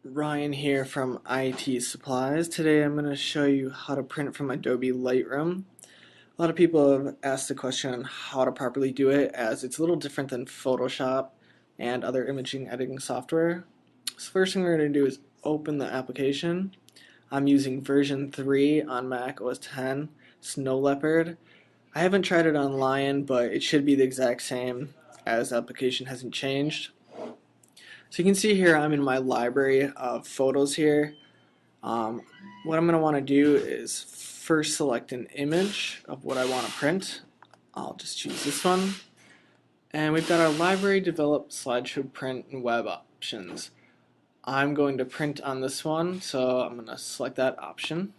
Ryan here from IT Supplies. Today I'm going to show you how to print from Adobe Lightroom. A lot of people have asked the question on how to properly do it, as it's a little different than Photoshop and other imaging editing software. So first thing we're going to do is open the application. I'm using version 3 on Mac OS X, Snow Leopard. I haven't tried it on Lion, but it should be the exact same as the application hasn't changed. So you can see here I'm in my library of photos here. What I'm going to want to do is first select an image of what I want to print. I'll just choose this one. And we've got our library, develop, slideshow, print, and web options. I'm going to print on this one, so I'm going to select that option.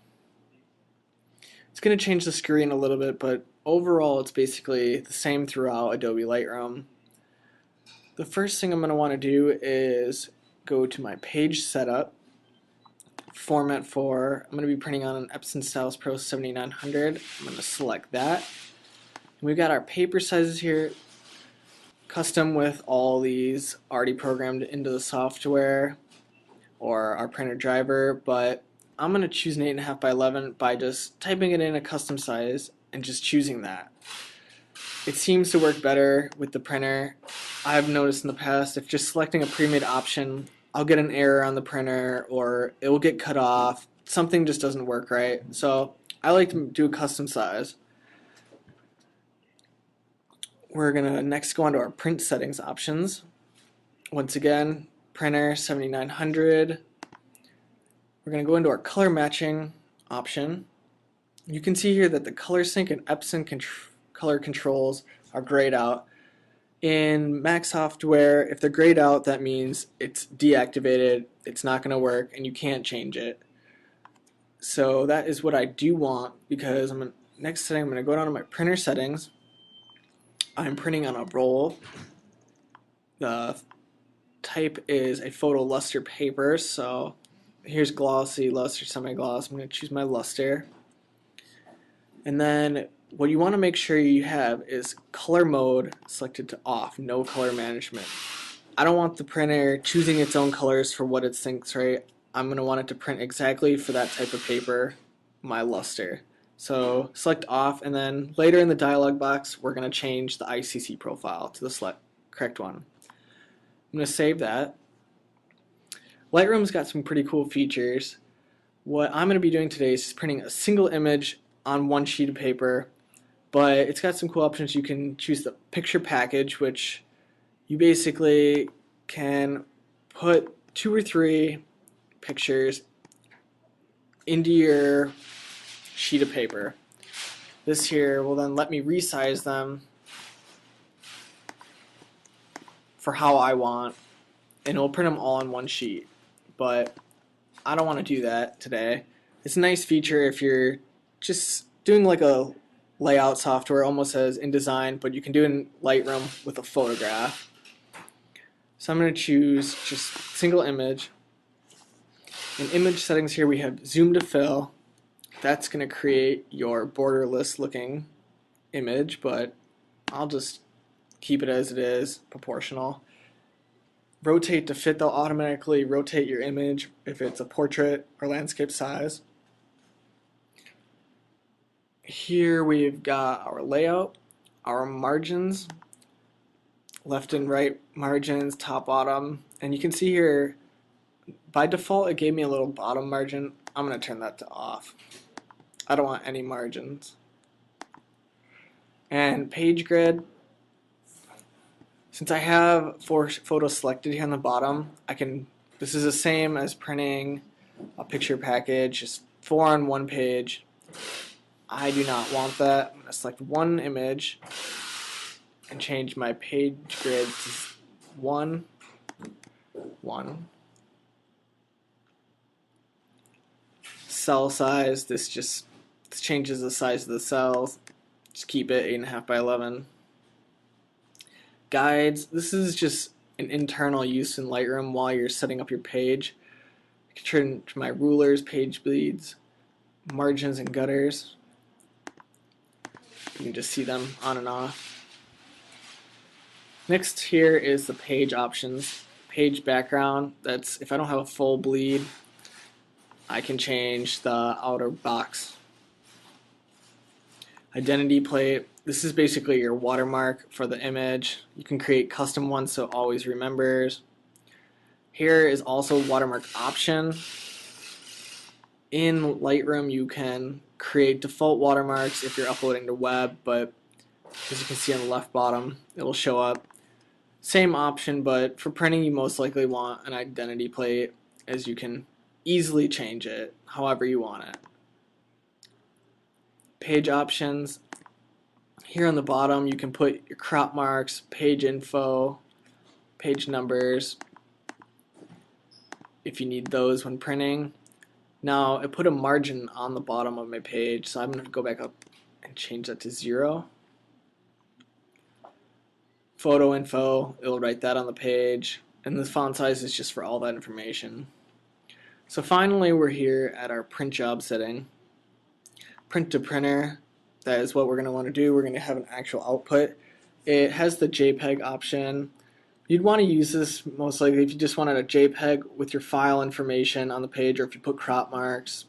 It's going to change the screen a little bit, but overall it's basically the same throughout Adobe Lightroom. The first thing I'm going to want to do is go to my page setup, format for, I'm going to be printing on an Epson Stylus Pro 7900. I'm going to select that. And we've got our paper sizes here, custom with all these already programmed into the software or our printer driver, but I'm going to choose an 8.5 by 11 by just typing it in a custom size and just choosing that. It seems to work better with the printer. I've noticed in the past if just selecting a pre-made option, I'll get an error on the printer or it will get cut off. Something just doesn't work right. So I like to do a custom size. We're going to next go on to our print settings options. Once again, printer 7900. We're going to go into our color matching option. You can see here that the color sync and Epson color controls are grayed out. In Mac software, if they're grayed out, that means it's deactivated, it's not going to work, and you can't change it. So that is what I do want, because next setting I'm going to go down to my printer settings. I'm printing on a roll. The type is a photo luster paper, so here's glossy, luster, semi-gloss. I'm going to choose my luster. And then what you want to make sure you have is color mode selected to off, no color management. I don't want the printer choosing its own colors for what it thinks, right? I'm going to want it to print exactly for that type of paper, my luster. So select off, and then later in the dialog box we're going to change the ICC profile to the correct one. I'm going to save that. Lightroom's got some pretty cool features. What I'm going to be doing today is just printing a single image on one sheet of paper, but it's got some cool options. You can choose the picture package, which you basically can put 2 or 3 pictures into your sheet of paper. This here will then let me resize them for how I want, and it will print them all on one sheet. But I don't want to do that today. It's a nice feature if you're just doing like a layout software, almost as InDesign, but you can do it in Lightroom with a photograph. So I'm going to choose just single image. In image settings here we have zoom to fill. That's going to create your borderless looking image, but I'll just keep it as it is, proportional. Rotate to fit, they'll automatically rotate your image if it's a portrait or landscape size. Here we've got our layout, our margins, left and right margins, top, bottom, and you can see here by default it gave me a little bottom margin. I'm going to turn that to off. I don't want any margins. And page grid, since I have 4 photos selected here on the bottom, this is the same as printing a picture package, just 4 on one page. I do not want that. I'm going to select one image and change my page grid to 1, 1. Cell size, this changes the size of the cells. Just keep it 8.5 by 11. Guides, this is just an internal use in Lightroom while you're setting up your page. I can turn to my rulers, page bleeds, margins, and gutters. You can just see them on and off. Next here is the page options. page background. That's if I don't have a full bleed, I can change the outer box. Identity plate. This is basically your watermark for the image. You can create custom ones so it always remembers. Here is also watermark option. In Lightroom you can create default watermarks if you're uploading to web, but as you can see on the left bottom, it will show up. Same option, but for printing you most likely want an identity plate, as you can easily change it however you want it. Page options. Here on the bottom you can put your crop marks, page info, page numbers if you need those when printing. Now I put a margin on the bottom of my page, so I'm going to go back up and change that to 0. Photo info, it'll write that on the page, and the font size is just for all that information. So finally we're here at our print job setting. Print to printer, that is what we're going to want to do. We're going to have an actual output. It has the JPEG option. You'd want to use this most likely if you just wanted a JPEG with your file information on the page, or if you put crop marks.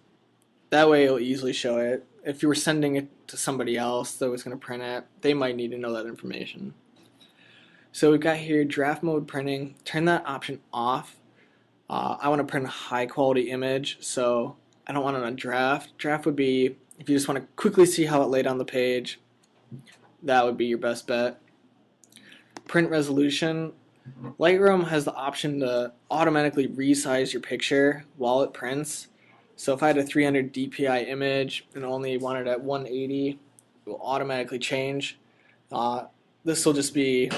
That way it'll easily show it. If you were sending it to somebody else that was going to print it, they might need to know that information. So we've got here draft mode printing. Turn that option off. I want to print a high quality image, so I don't want it on draft. Draft would be if you just want to quickly see how it laid on the page. That would be your best bet. Print resolution. Lightroom has the option to automatically resize your picture while it prints. So if I had a 300 dpi image and only wanted it at 180, it will automatically change. This will just be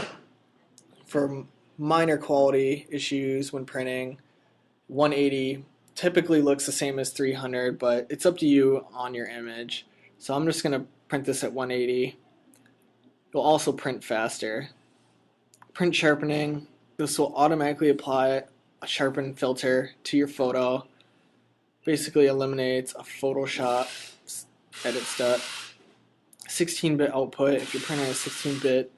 for minor quality issues when printing. 180 typically looks the same as 300, but it's up to you on your image. So I'm just going to print this at 180. It'll also print faster. Print sharpening. This will automatically apply a sharpen filter to your photo. Basically eliminates a Photoshop edit step. 16-bit output. If you're printing a 16-bit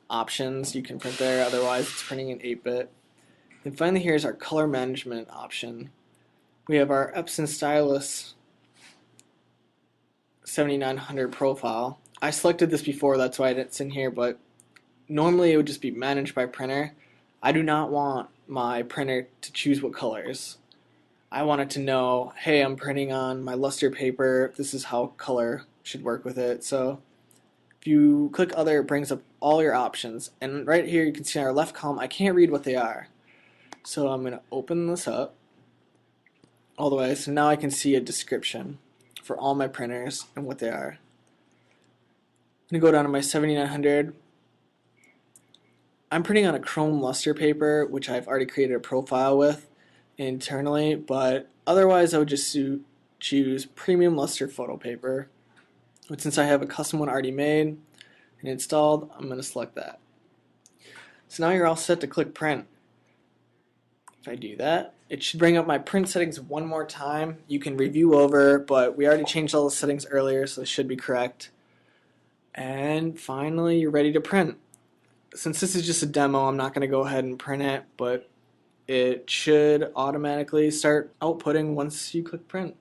options, you can print there. Otherwise, it's printing in 8-bit. And finally, here's our color management option. We have our Epson Stylus 7900 profile. I selected this before, that's why it's in here, but normally it would just be managed by printer. I do not want my printer to choose what colors. I want it to know, hey, I'm printing on my luster paper, this is how color should work with it. So if you click other, it brings up all your options, and right here you can see in our left column I can't read what they are. So I'm going to open this up all the way, so now I can see a description for all my printers and what they are. I'm going to go down to my 7900. I'm printing on a chrome luster paper, which I've already created a profile with internally, but otherwise I would just choose premium luster photo paper. But since I have a custom one already made and installed, I'm going to select that. So now you're all set to click print. If I do that, it should bring up my print settings one more time. You can review over, but we already changed all the settings earlier, so they should be correct. And finally, you're ready to print. Since this is just a demo, I'm not going to go ahead and print it, but it should automatically start outputting once you click print.